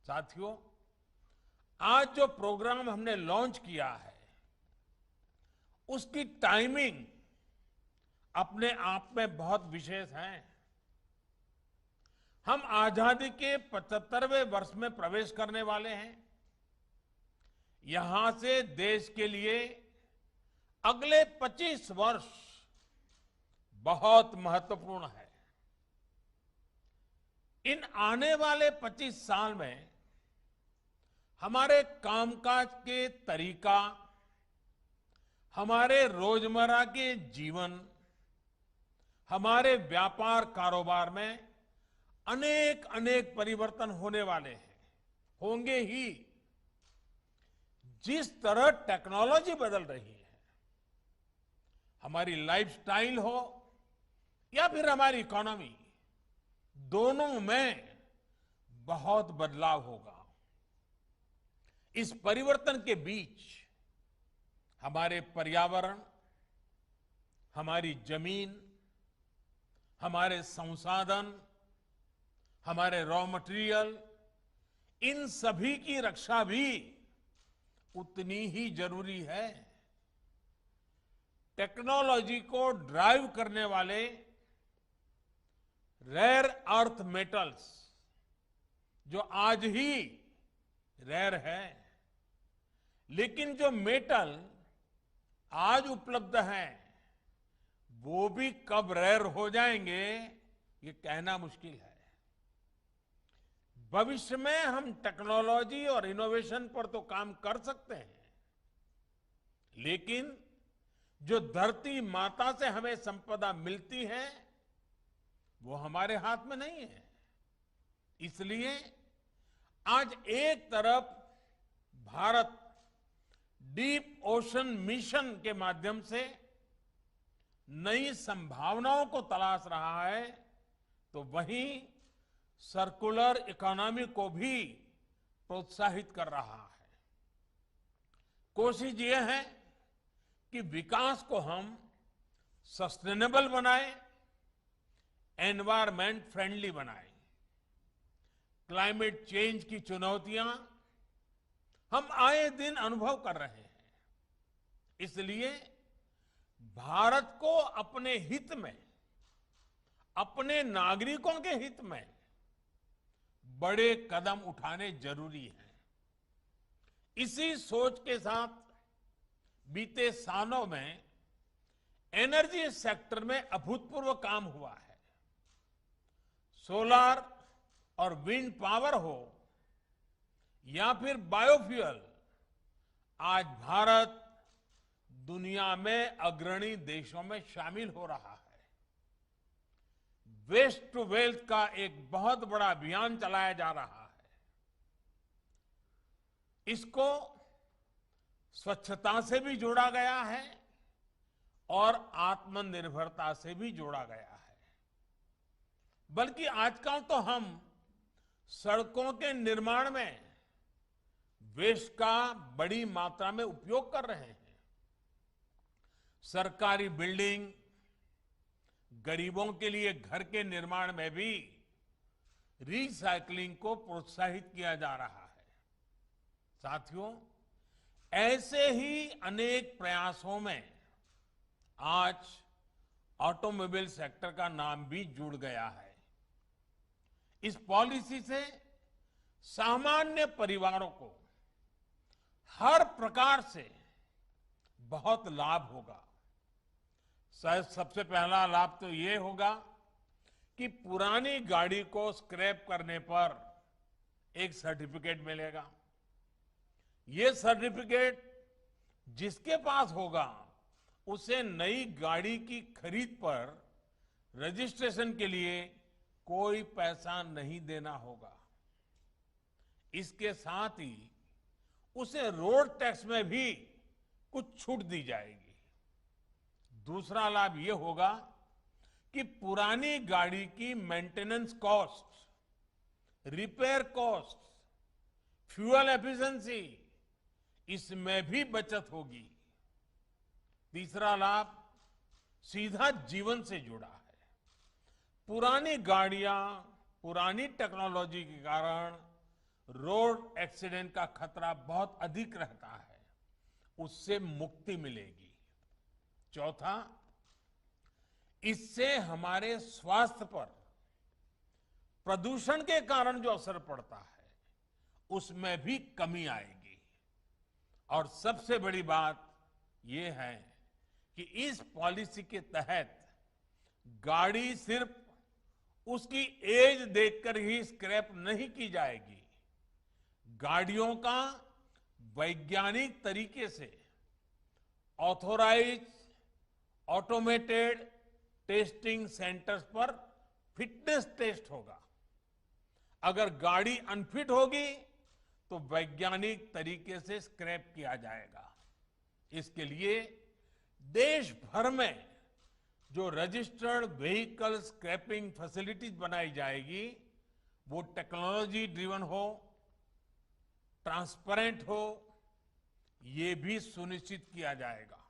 साथियों, आज जो प्रोग्राम हमने लॉन्च किया है उसकी टाइमिंग अपने आप में बहुत विशेष है। हम आजादी के 75वें वर्ष में प्रवेश करने वाले हैं। यहां से देश के लिए अगले 25 वर्ष बहुत महत्वपूर्ण है। इन आने वाले 25 साल में हमारे कामकाज के तरीका, हमारे रोजमर्रा के जीवन, हमारे व्यापार कारोबार में अनेक अनेक परिवर्तन होने वाले हैं, होंगे ही। जिस तरह टेक्नोलॉजी बदल रही है, हमारी लाइफस्टाइल हो या फिर हमारी इकोनॉमी, दोनों में बहुत बदलाव होगा। इस परिवर्तन के बीच हमारे पर्यावरण, हमारी जमीन, हमारे संसाधन, हमारे रॉ मटेरियल, इन सभी की रक्षा भी उतनी ही जरूरी है। टेक्नोलॉजी को ड्राइव करने वाले रेयर अर्थ मेटल्स जो आज ही रेयर है, लेकिन जो मेटल आज उपलब्ध हैं वो भी कब रेयर हो जाएंगे ये कहना मुश्किल है। भविष्य में हम टेक्नोलॉजी और इनोवेशन पर तो काम कर सकते हैं, लेकिन जो धरती माता से हमें संपदा मिलती है वो हमारे हाथ में नहीं है। इसलिए आज एक तरफ भारत डीप ओशन मिशन के माध्यम से नई संभावनाओं को तलाश रहा है, तो वहीं सर्कुलर इकोनॉमी को भी प्रोत्साहित कर रहा है। कोशिश ये है कि विकास को हम सस्टेनेबल बनाएं, एनवायरमेंट फ्रेंडली बनाएं। क्लाइमेट चेंज की चुनौतियां हम आए दिन अनुभव कर रहे हैं। इसलिए भारत को अपने हित में, अपने नागरिकों के हित में बड़े कदम उठाने जरूरी हैं। इसी सोच के साथ बीते सालों में एनर्जी सेक्टर में अभूतपूर्व काम हुआ है। सोलर और विंड पावर हो या फिर बायोफ्यूल, आज भारत दुनिया में अग्रणी देशों में शामिल हो रहा है। वेस्ट टू वेल्थ का एक बहुत बड़ा अभियान चलाया जा रहा है। इसको स्वच्छता से भी जोड़ा गया है और आत्मनिर्भरता से भी जोड़ा गया है। बल्कि आजकल तो हम सड़कों के निर्माण में वेस्ट का बड़ी मात्रा में उपयोग कर रहे हैं। सरकारी बिल्डिंग, गरीबों के लिए घर के निर्माण में भी रिसाइकलिंग को प्रोत्साहित किया जा रहा है। साथियों, ऐसे ही अनेक प्रयासों में आज ऑटोमोबाइल सेक्टर का नाम भी जुड़ गया है। इस पॉलिसी से सामान्य परिवारों को हर प्रकार से बहुत लाभ होगा। सबसे पहला लाभ तो ये होगा कि पुरानी गाड़ी को स्क्रैप करने पर एक सर्टिफिकेट मिलेगा। ये सर्टिफिकेट जिसके पास होगा उसे नई गाड़ी की खरीद पर रजिस्ट्रेशन के लिए कोई पैसा नहीं देना होगा। इसके साथ ही उसे रोड टैक्स में भी कुछ छूट दी जाएगी। दूसरा लाभ यह होगा कि पुरानी गाड़ी की maintenance cost, repair cost, fuel efficiency, इसमें भी बचत होगी। तीसरा लाभ सीधा जीवन से जुड़ा है। पुरानी गाड़ियां, पुरानी टेक्नोलॉजी के कारण रोड एक्सीडेंट का खतरा बहुत अधिक रहता है, उससे मुक्ति मिलेगी। चौथा, इससे हमारे स्वास्थ्य पर प्रदूषण के कारण जो असर पड़ता है उसमें भी कमी आएगी। और सबसे बड़ी बात यह है कि इस पॉलिसी के तहत गाड़ी सिर्फ उसकी एज देखकर ही स्क्रैप नहीं की जाएगी। गाड़ियों का वैज्ञानिक तरीके से ऑथोराइज ऑटोमेटेड टेस्टिंग सेंटर्स पर फिटनेस टेस्ट होगा। अगर गाड़ी अनफिट होगी तो वैज्ञानिक तरीके से स्क्रैप किया जाएगा। इसके लिए देश भर में जो रजिस्टर्ड व्हीकल स्क्रैपिंग फैसिलिटीज बनाई जाएगी वो टेक्नोलॉजी ड्रिवन हो, ट्रांसपेरेंट हो, ये भी सुनिश्चित किया जाएगा।